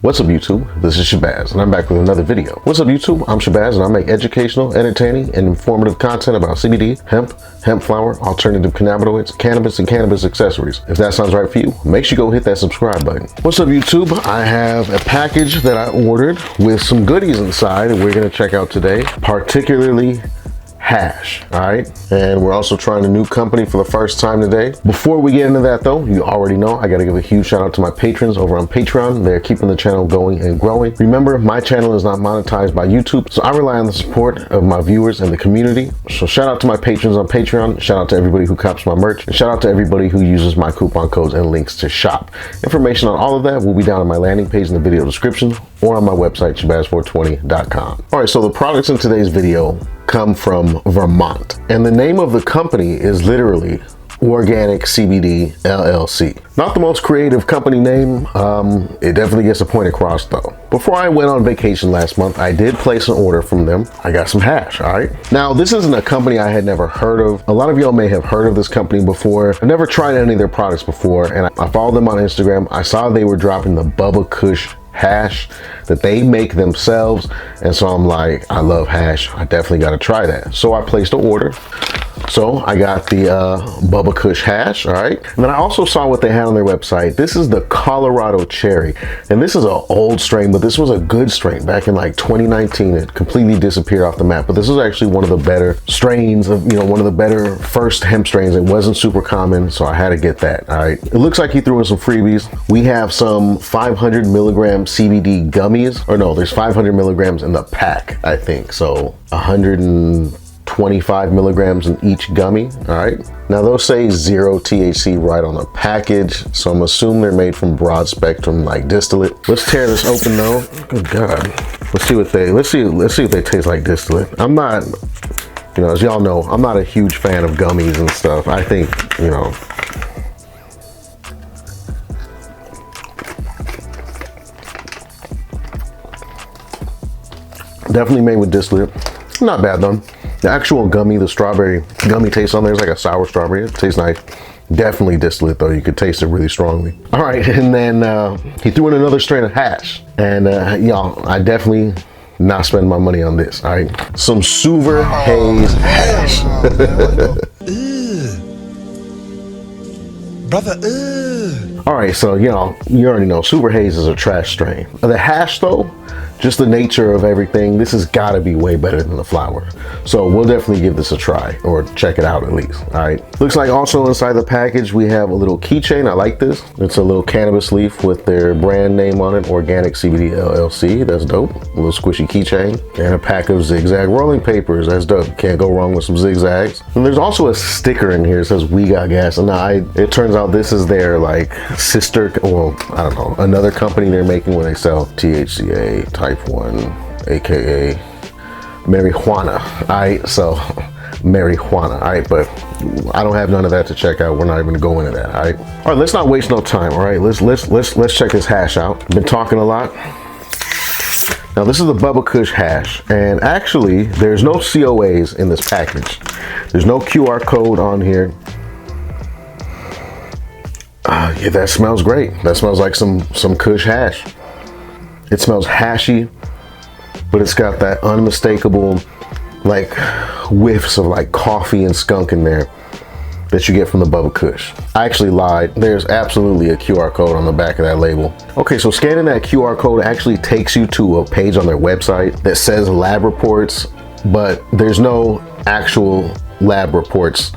What's up YouTube? This is Shabazz and I'm back with another video. What's up YouTube? I'm Shabazz and I make educational, entertaining, and informative content about CBD, hemp flower, alternative cannabinoids, cannabis, and cannabis accessories. If that sounds right for you, make sure you go hit that subscribe button. What's up YouTube? I have a package that I ordered with some goodies inside and we're gonna check out today, particularly hash, all right? And we're also trying a new company for the first time today. Before we get into that though, you already know I gotta give a huge shout out to my patrons over on Patreon. They're keeping the channel going and growing. Remember, my channel is not monetized by YouTube, so I rely on the support of my viewers and the community. So shout out to my patrons on Patreon, shout out to everybody who cops my merch, and shout out to everybody who uses my coupon codes and links to shop. Information on all of that will be down on my landing page in the video description or on my website, shabazz420.com. All right, so the products in today's video come from Vermont, and the name of the company is literally Organic CBD LLC. Not the most creative company name. It definitely gets a point across though. Before I went on vacation last month, I did place an order from them. I got some hash, all right? Now, this isn't a company I had never heard of. A lot of y'all may have heard of this company before. I've never tried any of their products before, and I followed them on Instagram. I saw they were dropping the Bubba Kush hash that they make themselves, and so I'm like, I love hash, I definitely got to try that. So I placed an order. So I got the Bubba Kush hash, all right? And then I also saw what they had on their website. This is the Colorado Cherry, and this is an old strain, but this was a good strain back in like 2019. It completely disappeared off the map, but this is actually one of the better strains of, one of the better first hemp strains. It wasn't super common, so I had to get that, all right? It looks like he threw in some freebies. We have some 500 milligram CBD gummies, or no, there's 500 milligrams in the pack, I think. So 125 milligrams in each gummy, all right? Now those say 0 THC right on the package, so I'm assuming they're made from broad spectrum like distillate. Let's tear this open though. Good God. Let's see if they taste like distillate. I'm not, as y'all know, I'm not a huge fan of gummies and stuff. I think, definitely made with distillate. Not bad though. The actual gummy, the strawberry gummy taste on there is like a sour strawberry. It tastes nice. Definitely distillate though. You could taste it really strongly. All right, and then he threw in another strain of hash. And y'all, I definitely not spend my money on this, all right? Some Super Haze hash. Brother, All right, so you already know Super Haze is a trash strain. The hash though, just the nature of everything, this has got to be way better than the flower. So we'll definitely give this a try, or check it out at least, all right? Looks like also inside the package, we have a little keychain. I like this. It's a little cannabis leaf with their brand name on it, Organic CBD LLC. That's dope. A little squishy keychain. And a pack of zigzag rolling papers. That's dope. Can't go wrong with some zigzags. And there's also a sticker in here that says "We Got Gas." And it turns out this is their like sister, well, I don't know, another company they're making where they sell THCA type 1, aka marijuana. All right, so marijuana. All right, but I don't have none of that to check out. We're not even gonna go into that. All right, let's not waste no time. All right, let's check this hash out. Been talking a lot. Now this is the Bubba Kush hash, and actually there's no COAs in this package. There's no QR code on here. Yeah, that smells great. That smells like some Kush hash. It smells hashy, but it's got that unmistakable like whiffs of like coffee and skunk in there that you get from the Bubba Kush. I actually lied. There's absolutely a QR code on the back of that label. Okay, so scanning that QR code actually takes you to a page on their website that says lab reports, but there's no actual lab reports,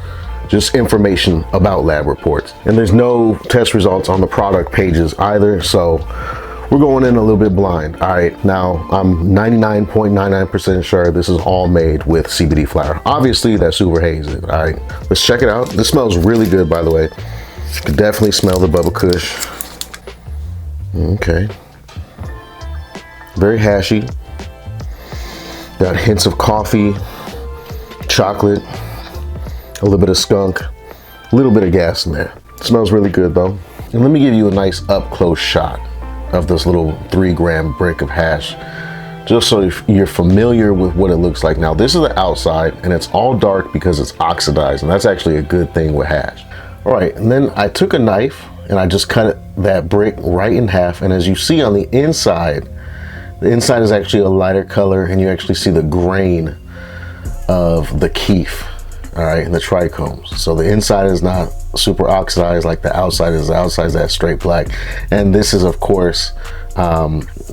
just information about lab reports. And there's no test results on the product pages either, so we're going in a little bit blind. All right, now I'm 99.99% sure this is all made with CBD flower. Obviously that Super Haze is. All right, let's check it out. This smells really good, by the way. You can definitely smell the Bubba Kush. Okay. Very hashy. Got hints of coffee, chocolate, a little bit of skunk, a little bit of gas in there. It smells really good though. And let me give you a nice up close shot of this little 3-gram brick of hash, just so you're familiar with what it looks like. Now this is the outside and it's all dark because it's oxidized, and that's actually a good thing with hash. All right, and then I took a knife and I just cut that brick right in half. And as you see on the inside is actually a lighter color, and you actually see the grain of the keef, all right, and the trichomes. So the inside is not super oxidized like the outside is. The outside is that straight black. And this is, of course,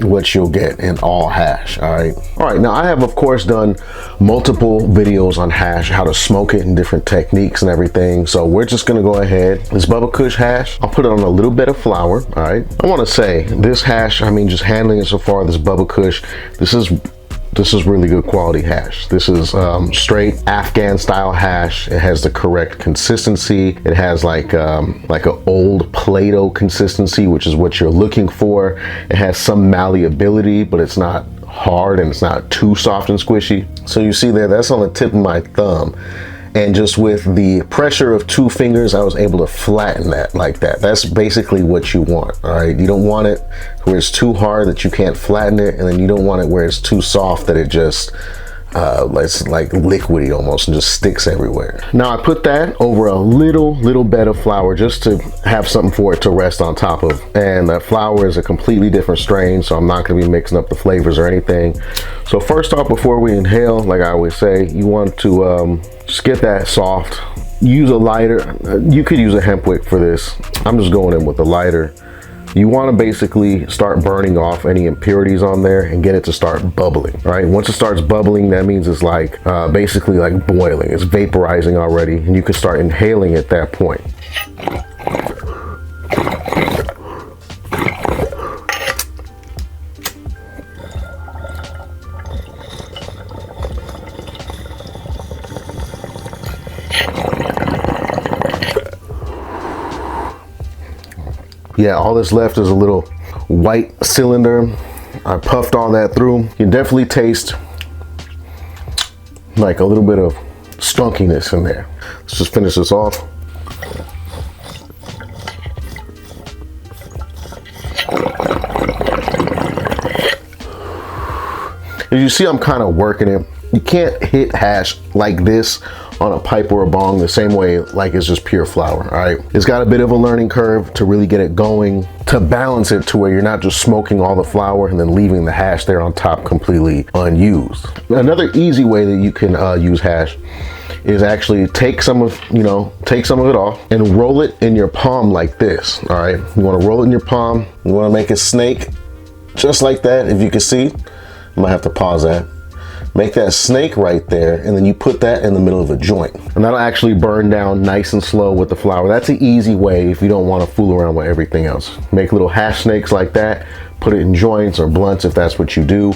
what you'll get in all hash. All right, now I have of course done multiple videos on hash, how to smoke it, and different techniques and everything. So we're just gonna go ahead, this Bubba Kush hash, I'll put it on a little bit of flour. All right, I want to say this hash, I mean, just handling it so far, this Bubba Kush, this is really good quality hash. This is straight Afghan style hash. It has the correct consistency. It has like an old Play-Doh consistency, which is what you're looking for. It has some malleability, but it's not hard and it's not too soft and squishy. So you see there, that's on the tip of my thumb. And just with the pressure of 2 fingers, I was able to flatten that like that. That's basically what you want, all right? You don't want it where it's too hard that you can't flatten it, and then you don't want it where it's too soft that it just, it's like liquidy almost and just sticks everywhere. Now I put that over a little bed of flour just to have something for it to rest on top of. And that flour is a completely different strain, so I'm not gonna be mixing up the flavors or anything. So first off, before we inhale, like I always say, you want to just get that soft. Use a lighter. You could use a hemp wick for this. I'm just going in with a lighter. You want to basically start burning off any impurities on there and get it to start bubbling, right? Once it starts bubbling, that means it's like basically like boiling. It's vaporizing already, and you can start inhaling at that point. Yeah, all that's left is a little white cylinder. I puffed all that through. You can definitely taste like a little bit of skunkiness in there. Let's just finish this off. As you see, I'm kind of working it. You can't hit hash like this on a pipe or a bong the same way like it's just pure flour, all right? It's got a bit of a learning curve to really get it going, to balance it to where you're not just smoking all the flour and then leaving the hash there on top completely unused. Another easy way that you can use hash is actually take some of it off and roll it in your palm like this, all right? You wanna roll it in your palm. You wanna make a snake just like that. If you can see, I might have to pause that. Make that snake right there, and then you put that in the middle of a joint. And that'll actually burn down nice and slow with the flour. That's an easy way if you don't want to fool around with everything else. Make little hash snakes like that, put it in joints or blunts if that's what you do.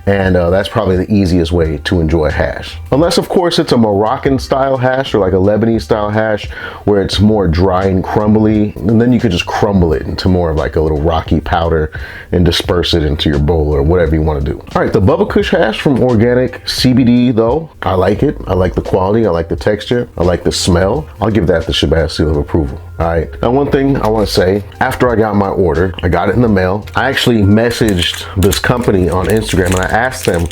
And that's probably the easiest way to enjoy hash. Unless, of course, it's a Moroccan style hash or like a Lebanese style hash where it's more dry and crumbly. And then you could just crumble it into more of like a little rocky powder and disperse it into your bowl or whatever you want to do. All right, the Bubba Kush hash from Organic CBD though, I like it. I like the quality, I like the texture, I like the smell. I'll give that the Shabazz seal of approval. All right, now one thing I want to say, after I got my order, I got it in the mail. I actually messaged this company on Instagram and I asked them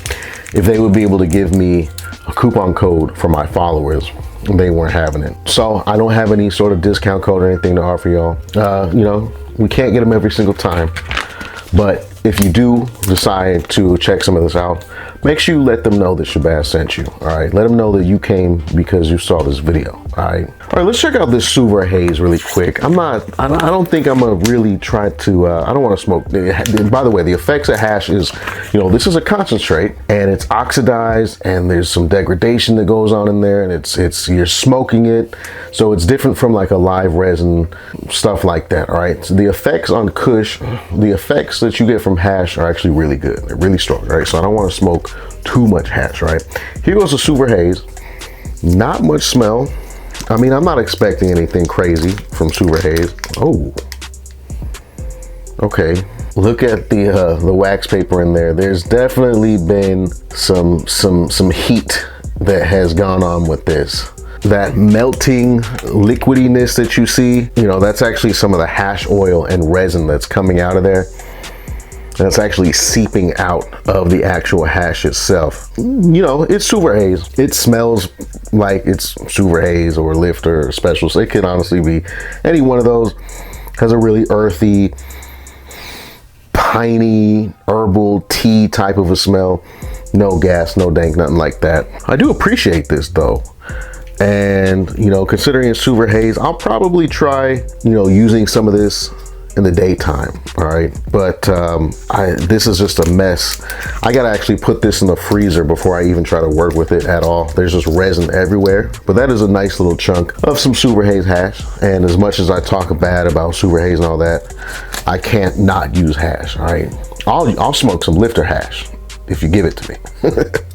if they would be able to give me a coupon code for my followers. They weren't having it. So I don't have any sort of discount code or anything to offer y'all. You know, we can't get them every single time. But if you do decide to check some of this out, make sure you let them know that Shabazz sent you, all right? Let them know that you came because you saw this video, all right? All right, let's check out this Suver Haze really quick. I don't think I'm gonna really try to, I don't wanna smoke. By the way, the effects of hash is, you know, this is a concentrate and it's oxidized and there's some degradation that goes on in there and you're smoking it. So it's different from like a live resin, stuff like that, all right? So the effects on Kush, the effects that you get from hash are actually really good. They're really strong, right? So I don't want to smoke too much hash, right? Here goes the Suver Haze. Not much smell. I mean, I'm not expecting anything crazy from Suver Haze. Oh, okay. Look at the wax paper in there. There's definitely been some heat that has gone on with this. That melting liquidiness that you see, you know, that's actually some of the hash oil and resin that's coming out of there. That's actually seeping out of the actual hash itself. You know, it's Suver Haze. It smells like it's Suver Haze or Lifter or Special. So it could honestly be any one of those. Has a really earthy, piney, herbal tea type of a smell. No gas, no dank, nothing like that. I do appreciate this though. And, you know, considering it's super haze, I'll probably try, you know, using some of this in the daytime. All right, but this is just a mess. I gotta actually put this in the freezer before I even try to work with it at all. There's just resin everywhere, but that is a nice little chunk of some super haze hash. And as much as I talk bad about super haze and all that, I can't not use hash. All right, I'll smoke some lifter hash if you give it to me.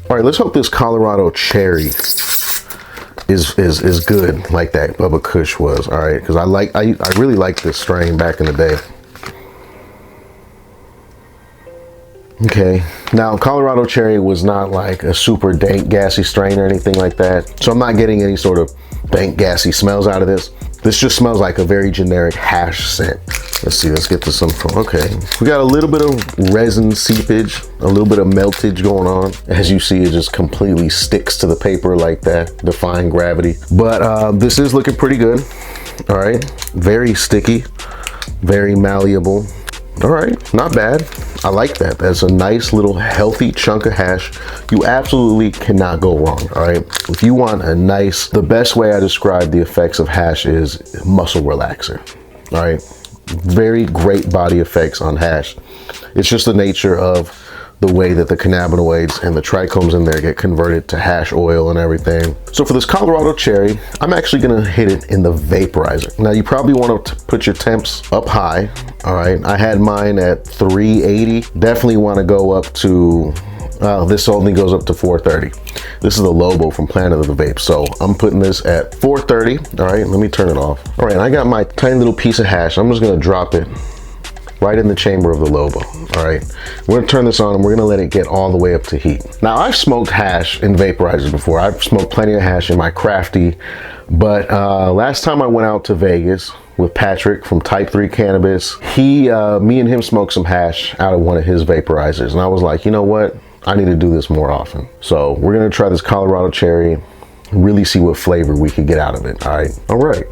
All right, let's hope this Colorado cherry is good like that Bubba Kush was. All right, because I really liked this strain back in the day. Okay, now Colorado cherry was not like a super dank gassy strain or anything like that, so I'm not getting any sort of dank gassy smells out of this. This just smells like a very generic hash scent. Let's see, let's get to some. Okay, we got a little bit of resin seepage, a little bit of meltage going on. As you see, it just completely sticks to the paper like that, defying gravity. But this is looking pretty good. All right, very sticky, very malleable. All right, not bad. I like that. That's a nice little healthy chunk of hash. You absolutely cannot go wrong. All right, if you want a nice, the best way I describe the effects of hash is muscle relaxer. All right, very great body effects on hash. It's just the nature of the way that the cannabinoids and the trichomes in there get converted to hash oil and everything. So for this Colorado cherry, I'm actually gonna hit it in the vaporizer. Now you probably want to put your temps up high. All right, I had mine at 380. Definitely want to go up to, this only goes up to 430. This is the Lobo from Planet of the Vape. So I'm putting this at 430. All right, let me turn it off. All right, I got my tiny little piece of hash. I'm just gonna drop it right in the chamber of the Lobo. All right, we're gonna turn this on and we're gonna let it get all the way up to heat. Now I've smoked hash in vaporizers before. I've smoked plenty of hash in my crafty, but last time I went out to Vegas with Patrick from Type 3 Cannabis, me and him smoked some hash out of one of his vaporizers. And I was like, you know what? I need to do this more often. So we're gonna try this Colorado cherry, really see what flavor we could get out of it. All right, all right.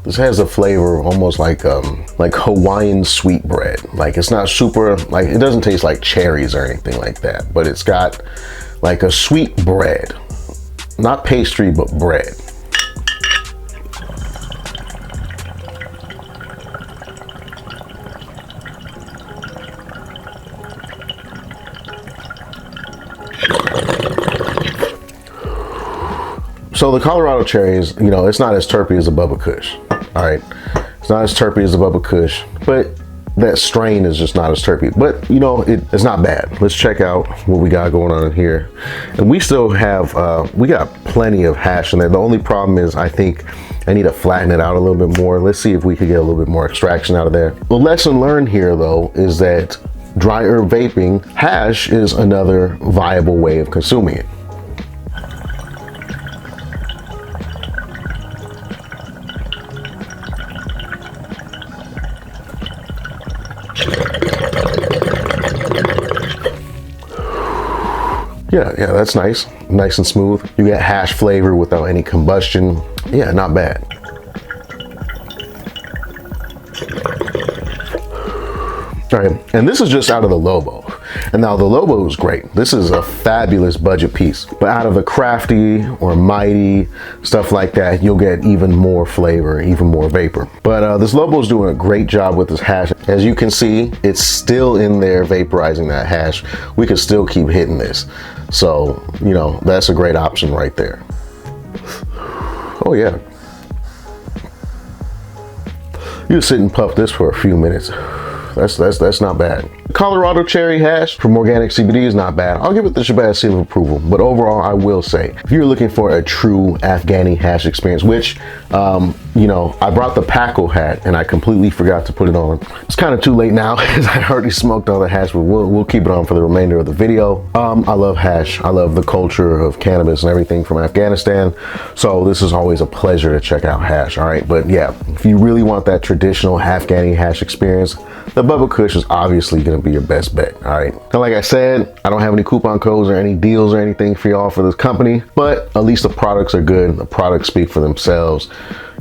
This has a flavor almost like Hawaiian sweet bread. Like it's not super, like it doesn't taste like cherries or anything like that, but it's got like a sweet bread, not pastry, but bread. So the Colorado cherry is, you know, it's not as terpy as a Bubba Kush. All right, it's not as terpy as a Bubba Kush, but that strain is just not as terpy. But you know, it's not bad. Let's check out what we got going on in here. And we still have, we got plenty of hash in there. The only problem is I think I need to flatten it out a little bit more. Let's see if we could get a little bit more extraction out of there. The lesson learned here though is that dry herb vaping, hash is another viable way of consuming it. Yeah, that's nice. Nice and smooth. You get hash flavor without any combustion. Yeah, not bad. All right, and this is just out of the Lobo. And now the Lobo is great. This is a fabulous budget piece. But out of the Crafty or Mighty, stuff like that, you'll get even more flavor, even more vapor. But this Lobo is doing a great job with this hash. As you can see, it's still in there vaporizing that hash. We could still keep hitting this. So, you know, that's a great option right there. Oh yeah. You just sit and puff this for a few minutes. That's not bad. Colorado cherry hash from organic CBD is not bad. I'll give it the Shabazz seal of approval. But overall, I will say, if you're looking for a true Afghani hash experience, which, you know, I brought the Paco hat and I completely forgot to put it on. It's kind of too late now because I already smoked all the hash, but we'll keep it on for the remainder of the video. I love hash. I love the culture of cannabis and everything from Afghanistan. So this is always a pleasure to check out hash, all right? But yeah, if you really want that traditional Afghani hash experience, the Bubba Kush is obviously going to be your best bet, all right? Now, like I said, I don't have any coupon codes or any deals or anything for y'all for this company, but at least the products are good. The products speak for themselves.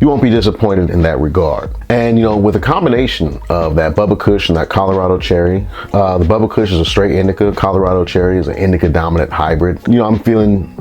You won't be disappointed in that regard. And you know, with a combination of that Bubba Kush and that Colorado cherry, the Bubba Kush is a straight indica, Colorado cherry is an indica dominant hybrid. You know, I'm feeling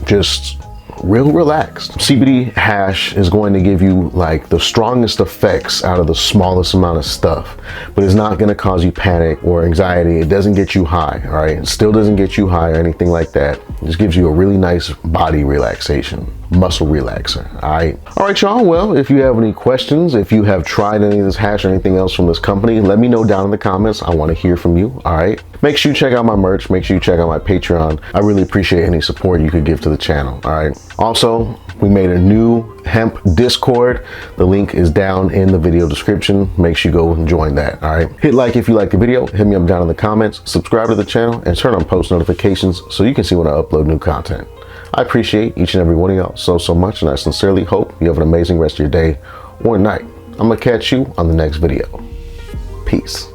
just real relaxed. CBD hash is going to give you like the strongest effects out of the smallest amount of stuff, but it's not going to cause you panic or anxiety. It doesn't get you high, all right? It still doesn't get you high or anything like that. It just gives you a really nice body relaxation, muscle relaxer, all right, y'all. Well, if you have any questions, if you have tried any of this hash or anything else from this company, let me know down in the comments. I want to hear from you, all right? Make sure you check out my merch. Make sure you check out my Patreon. I really appreciate any support you could give to the channel, all right? Also, we made a new hemp Discord. The link is down in the video description. Make sure you go and join that, all right? Hit like if you like the video. Hit me up down in the comments. Subscribe to the channel and turn on post notifications so you can see when I upload new content. I appreciate each and every one of y'all so much, and I sincerely hope you have an amazing rest of your day or night. I'm gonna catch you on the next video. Peace.